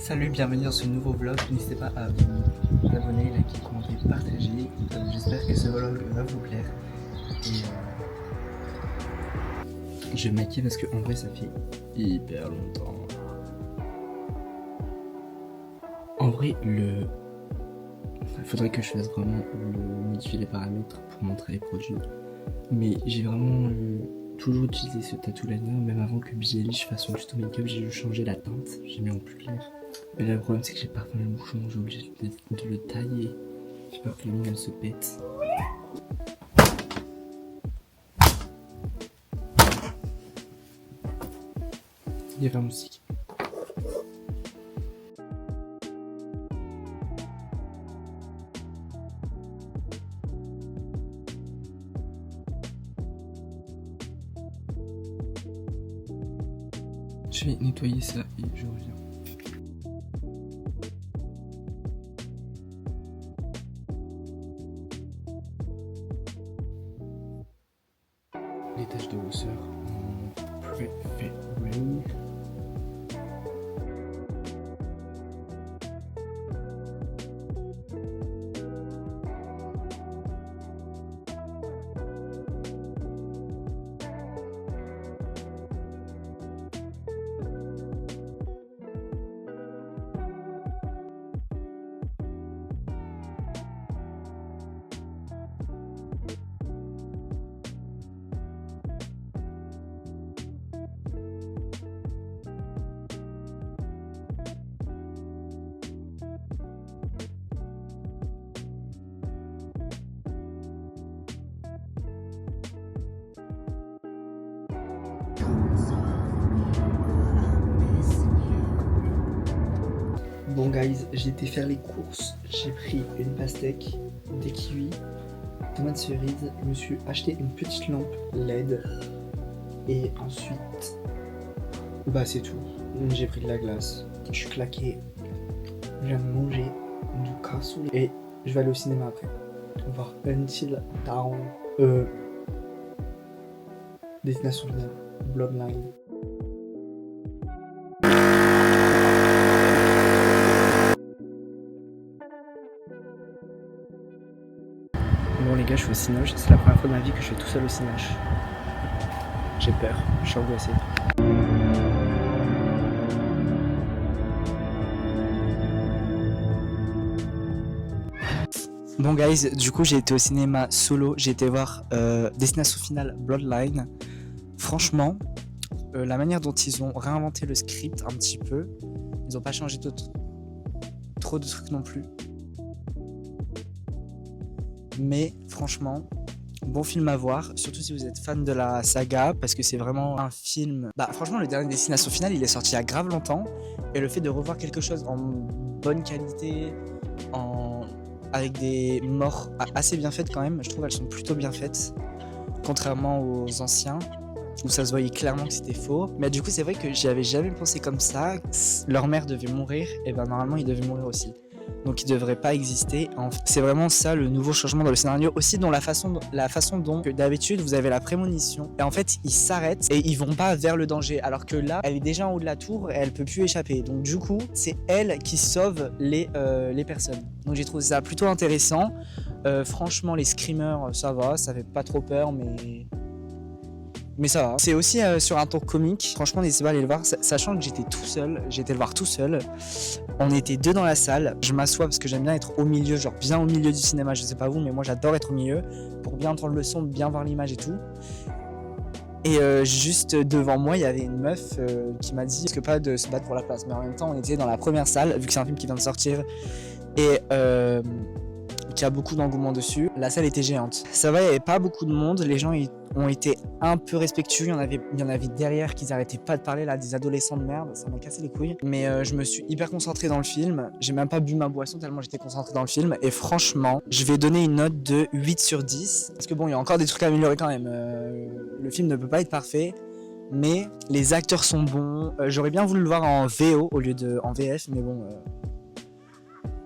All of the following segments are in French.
Salut, bienvenue dans ce nouveau vlog. N'hésitez pas à vous abonner, liker, commenter, partager. J'espère que ce vlog va vous plaire. Et je vais me maquiller parce qu'en vrai ça fait hyper longtemps. En vrai, il faudrait que je fasse vraiment modifier les paramètres pour montrer les produits. Mais j'ai vraiment toujours utilisé ce tattoo liner, même avant que Billie Eilish fasse son tuto make-up, j'ai juste changé la teinte, j'ai mis en plus clair. Mais là, le problème c'est que j'ai pas fait le bouchon, j'ai obligé de le tailler. J'ai peur que les mines se pètent. Il y avait un moustique. Je vais nettoyer ça et je reviens. Les taches de rousseur en préféré. Bon guys, j'ai été faire les courses, j'ai pris une pastèque, des kiwis, tomates cerises, je me suis acheté une petite lampe LED et ensuite, bah c'est tout. J'ai pris de la glace, je suis claqué, je viens de manger du cassoulet et je vais aller au cinéma après. On va voir Until Dawn, Destination Finale, Bloodline. Bon les gars, je suis au Cinoche, c'est la première fois de ma vie que je vais tout seul au Cinoche. J'ai peur, je suis angoissé. Bon guys, du coup j'ai été au cinéma solo, j'ai été voir Destination Finale Bloodline. Franchement, la manière dont ils ont réinventé le script un petit peu, ils ont pas changé trop de trucs non plus. Mais franchement, bon film à voir, surtout si vous êtes fan de la saga, parce que c'est vraiment un film... Bah franchement, le dernier Destination Finale, il est sorti il y a grave longtemps, et le fait de revoir quelque chose en bonne qualité, avec des morts assez bien faites quand même, je trouve qu'elles sont plutôt bien faites, contrairement aux anciens, où ça se voyait clairement que c'était faux. Mais du coup, c'est vrai que j'y avais jamais pensé comme ça. Leur mère devait mourir, et ben normalement, il devait mourir aussi. Donc il devrait pas exister. C'est vraiment ça le nouveau changement dans le scénario. Aussi dans la façon dont d'habitude vous avez la prémonition. Et en fait ils s'arrêtent et ils vont pas vers le danger. Alors que là elle est déjà en haut de la tour et elle peut plus échapper. Donc du coup c'est elle qui sauve les personnes. Donc j'ai trouvé ça plutôt intéressant. Franchement les screamers ça va, ça fait pas trop peur mais ça va. C'est aussi sur un ton comique. Franchement, n'hésitez pas à aller le voir. Sachant que j'étais tout seul. J'ai été le voir tout seul. On était deux dans la salle. Je m'assois parce que j'aime bien être au milieu, genre bien au milieu du cinéma. Je sais pas vous, mais moi j'adore être au milieu pour bien entendre le son, bien voir l'image et tout. Et juste devant moi, il y avait une meuf qui m'a dit que pas de se battre pour la place. Mais en même temps, on était dans la première salle, vu que c'est un film qui vient de sortir. Et qui a beaucoup d'engouement dessus. La salle était géante. Ça va, il n'y avait pas beaucoup de monde. Les gens ont été un peu respectueux. Il y en avait derrière qui n'arrêtaient pas de parler, là, des adolescents de merde. Ça m'a cassé les couilles. Mais je me suis hyper concentré dans le film. J'ai même pas bu ma boisson tellement j'étais concentré dans le film. Et franchement, je vais donner une note de 8 sur 10. Parce que bon, il y a encore des trucs à améliorer quand même. Le film ne peut pas être parfait. Mais les acteurs sont bons. J'aurais bien voulu le voir en VO au lieu de en VF. Mais bon...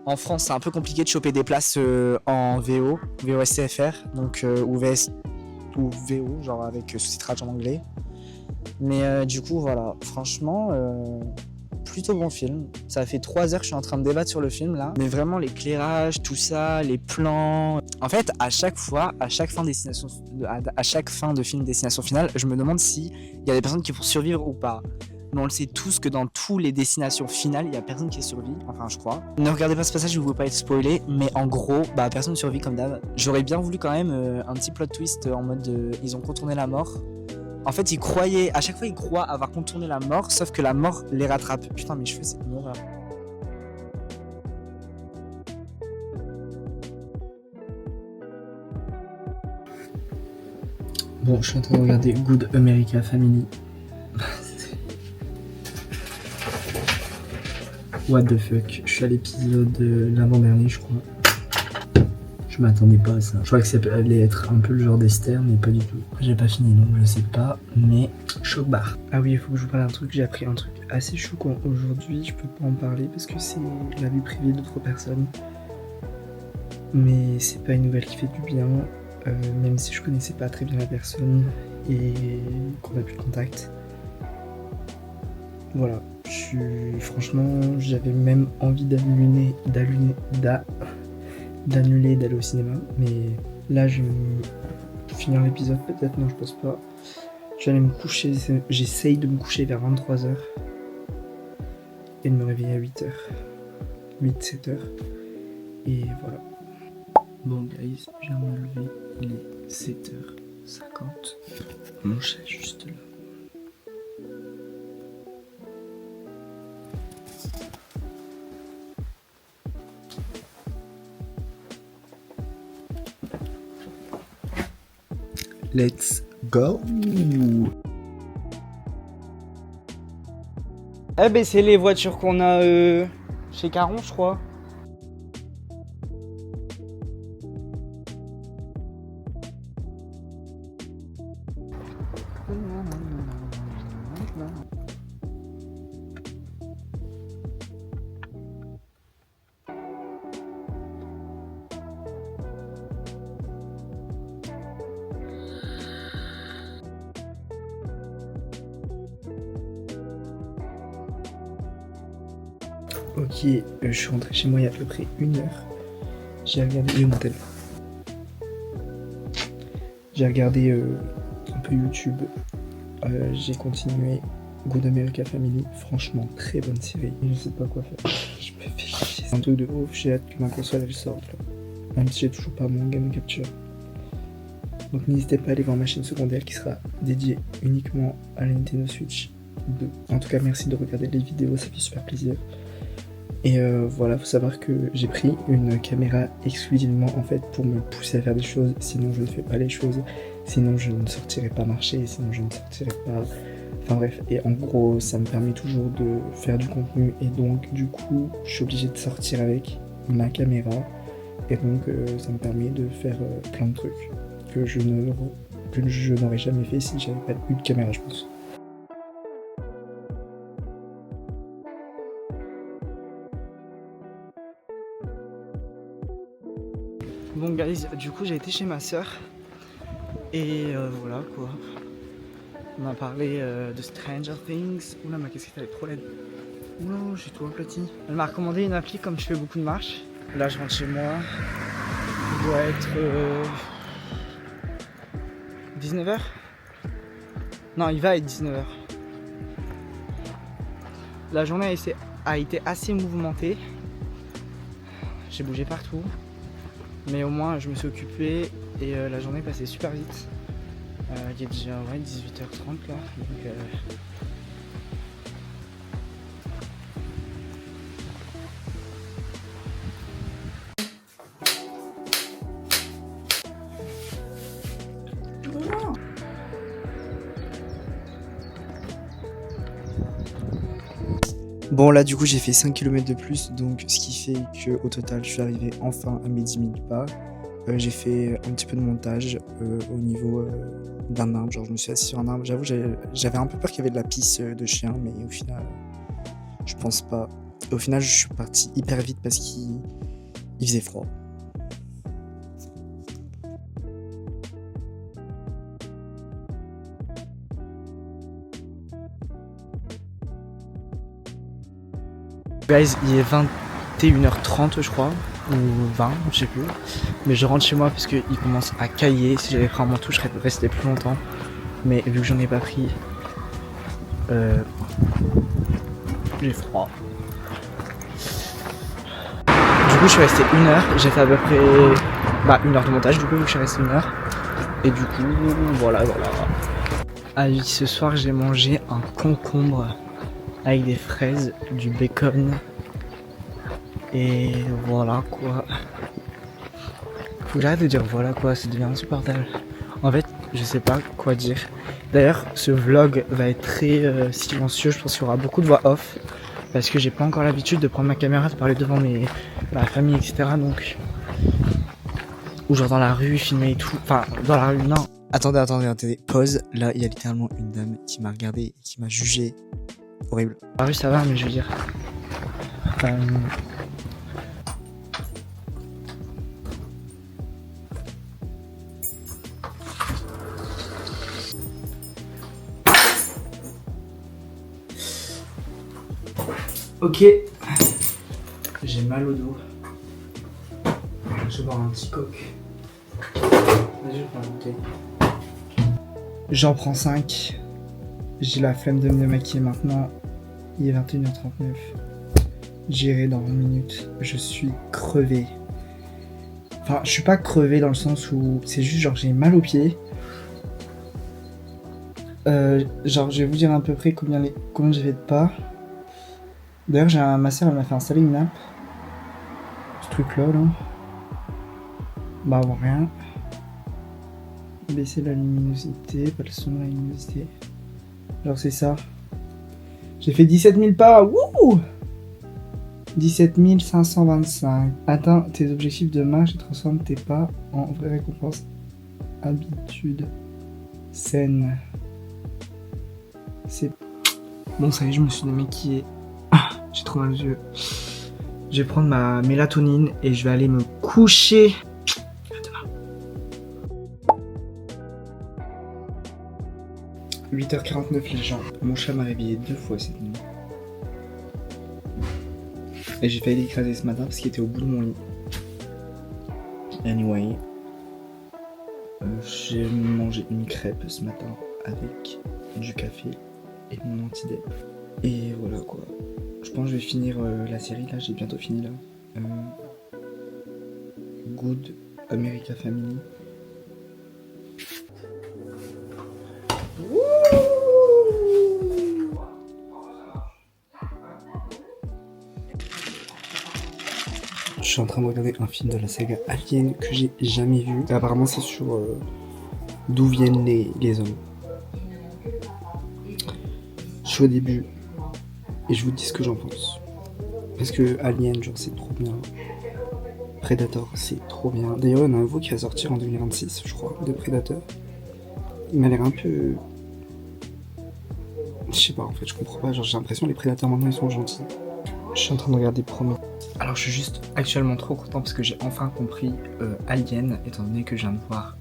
En France, c'est un peu compliqué de choper des places en VO, VOSTFR, donc ou VO, genre avec sous-titrage en anglais. Mais du coup, voilà, franchement, plutôt bon film. Ça fait 3 heures que je suis en train de débattre sur le film là. Mais vraiment l'éclairage, tout ça, les plans. En fait, à chaque fois, à chaque fin de film Destination Finale, je me demande s'il y a des personnes qui vont survivre ou pas. Mais on le sait tous que dans tous les destinations finales, il n'y a personne qui survit, enfin je crois. Ne regardez pas ce passage, je ne veux pas être spoilé, mais en gros, personne ne survit comme d'hab. J'aurais bien voulu quand même un petit plot twist en mode ils ont contourné la mort. En fait, ils croyaient, à chaque fois ils croient avoir contourné la mort, sauf que la mort les rattrape. Putain, mes cheveux, c'est une horreur. Bon, je suis en train de regarder Good America Family. What the fuck, je suis à l'épisode l'avant-dernier, je crois. Je m'attendais pas à ça. Je crois que ça allait être un peu le genre d'Esther, mais pas du tout. J'ai pas fini, donc je sais pas, mais choc barre. Ah oui, il faut que je vous parle d'un truc. J'ai appris un truc assez choquant aujourd'hui. Je peux pas en parler parce que c'est la vie privée d'autres personnes. Mais c'est pas une nouvelle qui fait du bien, même si je connaissais pas très bien la personne et qu'on a plus de contact. Voilà, franchement, j'avais même envie d'annuler d'aller au cinéma, mais là je vais finir l'épisode peut-être, non je pense pas. Je vais aller me coucher, j'essaye de me coucher vers 23h et de me réveiller à 8h, 8-7h, et voilà. Bon guys, je viens de me lever, il est 7h50, mon chat est juste là. Let's go. Eh ben c'est les voitures qu'on a chez Caron, je crois. Ok, je suis rentré chez moi il y a à peu près 1 heure. J'ai regardé mon téléphone. J'ai regardé un peu YouTube. J'ai continué Good America Family. Franchement, très bonne série. Je sais pas quoi faire. Je me fais chier. C'est un truc de ouf. J'ai hâte que ma console elle sorte là. Même si j'ai toujours pas mon game capture. Donc n'hésitez pas à aller voir ma chaîne secondaire qui sera dédiée uniquement à la Nintendo Switch 2. En tout cas, merci de regarder les vidéos, ça fait super plaisir. Et voilà, faut savoir que j'ai pris une caméra exclusivement en fait pour me pousser à faire des choses, sinon je ne fais pas les choses, sinon je ne sortirai pas marcher, sinon je ne sortirai pas... Enfin bref, et en gros ça me permet toujours de faire du contenu et donc du coup je suis obligé de sortir avec ma caméra et donc ça me permet de faire plein de trucs que je n'aurais jamais fait si j'avais pas eu de caméra je pense. Bon guys, du coup j'ai été chez ma soeur et voilà quoi. On m'a parlé de Stranger Things. Oula ma casquette elle est trop laide. Oula j'ai tout aplati. Elle m'a recommandé une appli comme je fais beaucoup de marches. Là je rentre chez moi. Il doit être 19h. Non il va être 19h. La journée a été assez mouvementée. J'ai bougé partout. Mais au moins je me suis occupé et la journée passait super vite. Il est déjà 18h30 là. Donc, Bon là du coup j'ai fait 5 km de plus, donc ce qui fait que au total je suis arrivé enfin à mes 10 000 pas. J'ai fait un petit peu de montage au niveau d'un arbre, genre je me suis assis sur un arbre. J'avoue j'avais un peu peur qu'il y avait de la pisse de chien, mais au final je pense pas. Au final je suis parti hyper vite parce qu'il faisait froid. Guys, il est 21h30 je crois, ou 20, je sais plus. Mais je rentre chez moi parce qu'il commence à cailler. Si j'avais pris un manteau, je serais resté plus longtemps. Mais vu que j'en ai pas pris, j'ai froid. Du coup, je suis resté 1 heure. J'ai fait à peu près 1 heure de montage. Du coup, vu que je suis resté 1 heure. Et du coup, voilà. Ce soir, j'ai mangé un concombre avec des fraises, du bacon. Et voilà quoi. Faut que j'arrête de dire voilà quoi, ça devient insupportable. En fait, je sais pas quoi dire. D'ailleurs, ce vlog va être très silencieux. Je pense qu'il y aura beaucoup de voix off. Parce que j'ai pas encore l'habitude de prendre ma caméra, de parler devant ma famille, etc. Donc. Ou genre dans la rue, filmer et tout. Enfin, dans la rue, non. Attendez. Pause. Là, il y a littéralement une dame qui m'a regardé et qui m'a jugé. Horrible. Dans la rue, ça va, mais je veux dire. Ok, j'ai mal au dos. Je vais boire un petit coq. Vas-y, je prends la bouteille. J'en prends 5. J'ai la flemme de me maquiller maintenant. Il est 21h39. J'irai dans 20 minutes. Je suis crevé. Enfin, je suis pas crevé dans le sens où c'est juste genre j'ai mal aux pieds. Genre, je vais vous dire à peu près combien j'ai fait de pas. D'ailleurs, ma soeur elle m'a fait installer une app. Ce truc là. Bah, rien. Baisser la luminosité, pas le son, la luminosité. Genre, c'est ça. J'ai fait 17 000 pas. Wouh! 17 525. Atteins tes objectifs de marche et transforme tes pas en vraie récompense. Habitude saine. C'est bon, ça y est, je me suis démaquillé. J'ai trop mal aux yeux. Je vais prendre ma mélatonine et je vais aller me coucher. À demain. 8h49 les gens. Mon chat m'a réveillé 2 fois cette nuit. Et j'ai failli l'écraser ce matin parce qu'il était au bout de mon lit. Anyway. J'ai mangé une crêpe ce matin avec du café et mon anti-dep. Et voilà quoi. Je pense que je vais finir la série là, j'ai bientôt fini là. Good America Family. Je suis en train de regarder un film de la saga Alien que j'ai jamais vu. Et apparemment c'est sur d'où viennent les hommes. Je suis au début et je vous dis ce que j'en pense. Parce que Alien, genre c'est trop bien. Predator, c'est trop bien. D'ailleurs, il y en a un nouveau qui va sortir en 2026, je crois, de Predator. Il m'a l'air un peu... Je sais pas, en fait, je comprends pas. Genre, j'ai l'impression que les Predators maintenant, ils sont gentils. Je suis en train de regarder Prometheus. Alors, je suis juste actuellement trop content parce que j'ai enfin compris Alien, étant donné que je viens de voir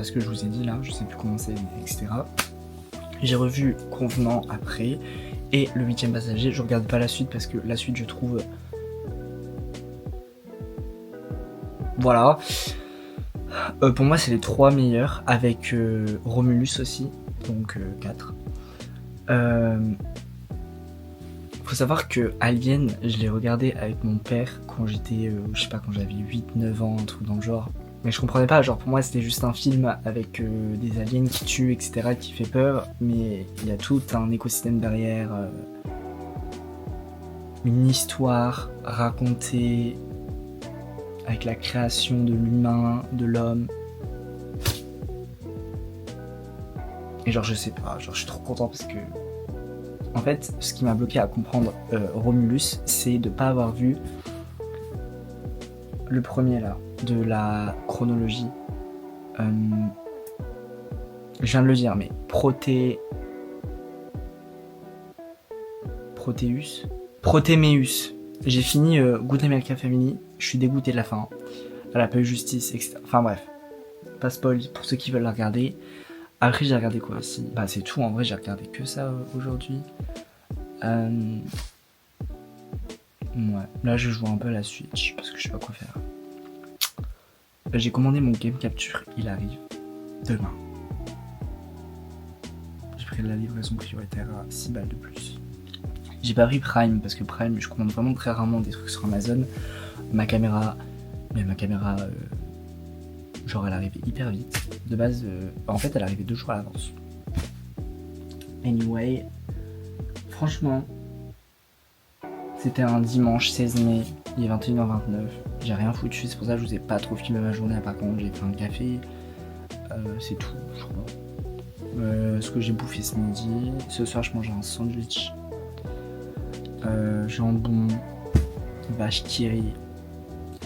ce que je vous ai dit là, je sais plus comment c'est, etc. J'ai revu Convenant après, et le 8ème passager, je regarde pas la suite parce que la suite, je trouve... Voilà. Pour moi, c'est les 3 meilleurs, avec Romulus aussi, donc 4. Faut savoir que Alien, je l'ai regardé avec mon père quand j'étais, je sais pas, quand j'avais 8-9 ans, un truc dans le genre. Mais je comprenais pas, genre pour moi c'était juste un film avec des aliens qui tuent, etc., qui fait peur, mais il y a tout un écosystème derrière, une histoire racontée avec la création de l'humain, de l'homme. Et genre je sais pas, genre je suis trop content parce que en fait ce qui m'a bloqué à comprendre Romulus, c'est de pas avoir vu le premier là, de la chronologie. Je viens de le dire, mais Protéméus. J'ai fini Good America Family, je suis dégoûté de la fin. Elle a pas eu justice, etc. Enfin bref, pas spoil pour ceux qui veulent la regarder. Après j'ai regardé quoi aussi? Bah c'est tout, en vrai j'ai regardé que ça aujourd'hui. Ouais, là je joue un peu à la Switch parce que je sais pas quoi faire. J'ai commandé mon game capture, il arrive demain. J'ai pris la livraison prioritaire à 6 balles de plus. J'ai pas pris Prime parce que Prime, je commande vraiment très rarement des trucs sur Amazon. Ma caméra, genre elle arrivait hyper vite. De base, en fait elle arrivait 2 jours à l'avance. Anyway, franchement, c'était un dimanche 16 mai, il est 21h29. J'ai rien foutu, c'est pour ça que je vous ai pas trop filmé ma journée. Par contre, j'ai fait un café, c'est tout, je crois. Ce que j'ai bouffé ce midi. Ce soir, je mangeais un sandwich. Jambon, vache qui rit,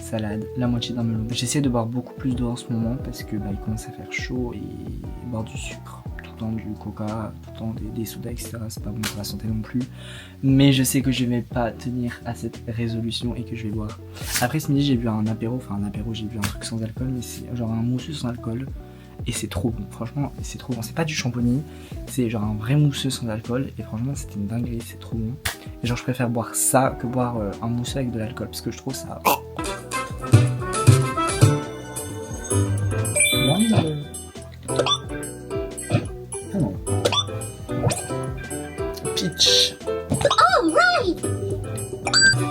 salade, la moitié d'un melon. J'essaie de boire beaucoup plus d'eau en ce moment parce que il commence à faire chaud et boire du sucre, tout le temps du coca, tout le temps des sodas, etc. C'est pas bon pour la santé non plus. Mais je sais que je vais pas tenir à cette résolution et que je vais boire. Après ce midi j'ai bu un apéro, j'ai bu un truc sans alcool, mais c'est genre un mousseux sans alcool. Et c'est trop bon, franchement c'est trop bon. C'est pas du champomis, c'est genre un vrai mousseux sans alcool. Et franchement c'était une dinguerie, c'est trop bon. Et genre je préfère boire ça que boire un mousseux avec de l'alcool parce que je trouve ça... Ah non. Peach.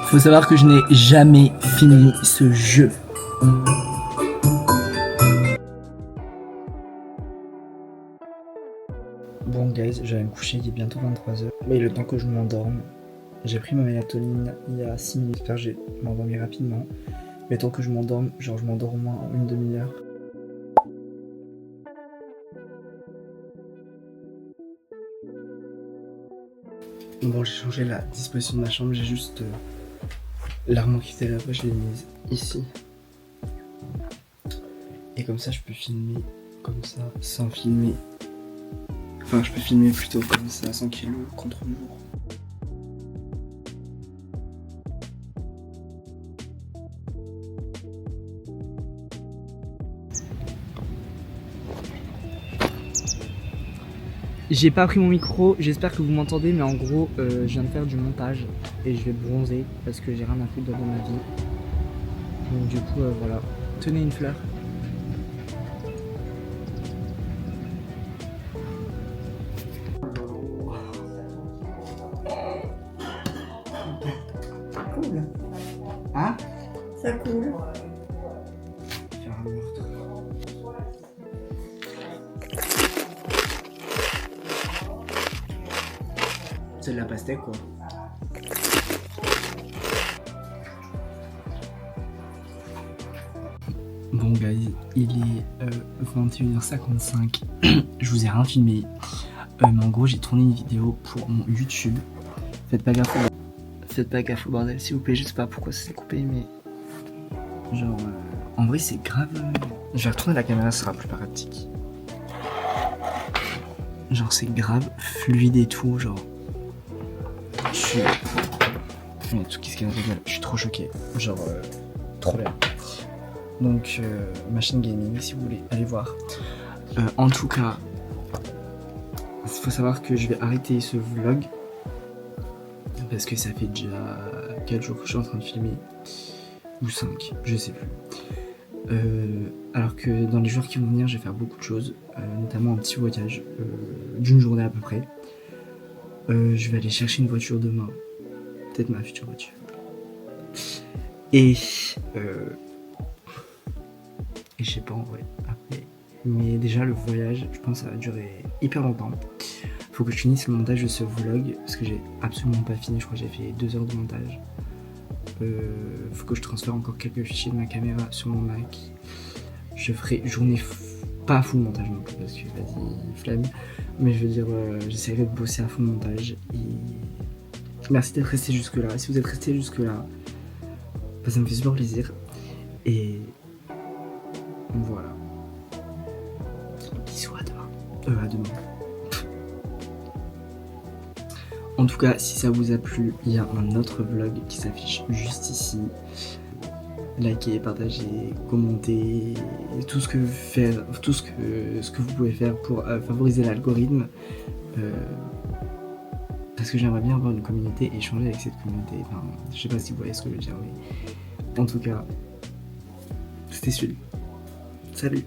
Faut savoir que je n'ai jamais fini ce jeu. Bon guys, je vais me coucher, il est bientôt 23h. Mais le temps que je m'endorme, j'ai pris ma mélatonine il y a 6 minutes. J'espère que je vais m'endormir rapidement. Mais le temps que je m'endorme, genre je m'endors au moins en une demi-heure. Bon, j'ai changé la disposition de ma chambre, j'ai juste l'armoire qui était là-bas, je l'ai mise ici. Et comme ça, je peux filmer comme ça, sans filmer. Enfin, je peux filmer plutôt comme ça, sans qu'il y ait le contre-jour. J'ai pas pris mon micro, j'espère que vous m'entendez, mais en gros, je viens de faire du montage et je vais bronzer parce que j'ai rien à foutre dans ma vie. Donc du coup, voilà. Tenez une fleur. Cool. Hein? Ça coule. Faire un meurtre. C'est de la pastèque quoi. Bon guys, il est 21h55. Je vous ai rien filmé. Mais en gros j'ai tourné une vidéo pour mon YouTube. Faites pas gaffe au bordel s'il vous plaît, je sais pas pourquoi ça s'est coupé mais... Genre en vrai c'est grave... Je vais retourner la caméra, ce sera plus pratique. Genre c'est grave fluide et tout, genre... Je suis... Qu'est-ce qu'il y a dans ta gueule? Je suis trop choqué, genre trop bien. Donc ma chaîne gaming si vous voulez aller voir. En tout cas, il faut savoir que je vais arrêter ce vlog parce que ça fait déjà 4 jours que je suis en train de filmer, ou 5, je sais plus. Alors que dans les jours qui vont venir je vais faire beaucoup de choses, notamment un petit voyage d'une journée à peu près. Je vais aller chercher une voiture demain, peut-être ma future voiture. Et je sais pas en vrai après. Mais déjà le voyage, je pense que ça va durer hyper longtemps. Faut que je finisse le montage de ce vlog parce que j'ai absolument pas fini, je crois que j'ai fait 2 heures de montage. Faut que je transfère encore quelques fichiers de ma caméra sur mon Mac. Je ferai journée pas full montage non plus parce que vas-y flemme. Mais je veux dire, j'essaierai de bosser à fond le montage. Et merci d'être resté jusque là. Si vous êtes resté jusque là, bah, ça me fait super plaisir. Et voilà. Bisous à demain. À demain. En tout cas, si ça vous a plu, il y a un autre vlog qui s'affiche juste ici. Likez, partagez, commentez, tout ce que vous pouvez faire pour favoriser l'algorithme. Parce que j'aimerais bien avoir une communauté et échanger avec cette communauté. Enfin, je sais pas si vous voyez ce que je veux dire, mais en tout cas, c'était celui. Salut!